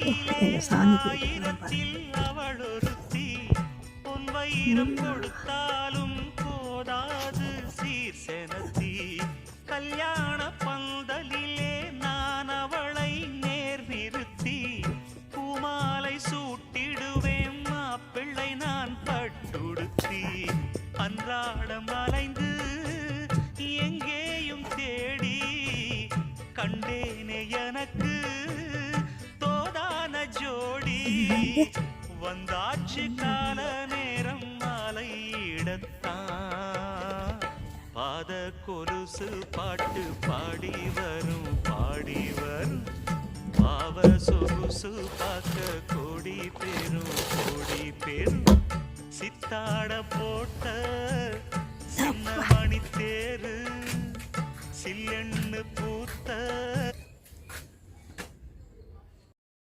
எங்க சாமிக்கு வைக்கலாம் பாருங்க. அவளொருத்தி பொன்வயிரம் கொடுத்தாலும் போதாது சீர் செனத்தி கல்யாண பந்தலிலே நான் அவளை நேர் நிறுத்தி பூமாலை சூட்டிடுவேன் மாப்பிள்ளை நான் பட்டுடுத்தி அன்றாடம் அலைந்து எங்கேயும் தேடி கண்டேனே எனக்கு தோதான ஜோடி வந்தாச்சு கால நேரம் மாலையிடத்தான் பாத கொலுசு பாட்டு பாடி வரும் பாவ சொகுசு பார்க்க கோடி பேரும் சித்தாட போட்ட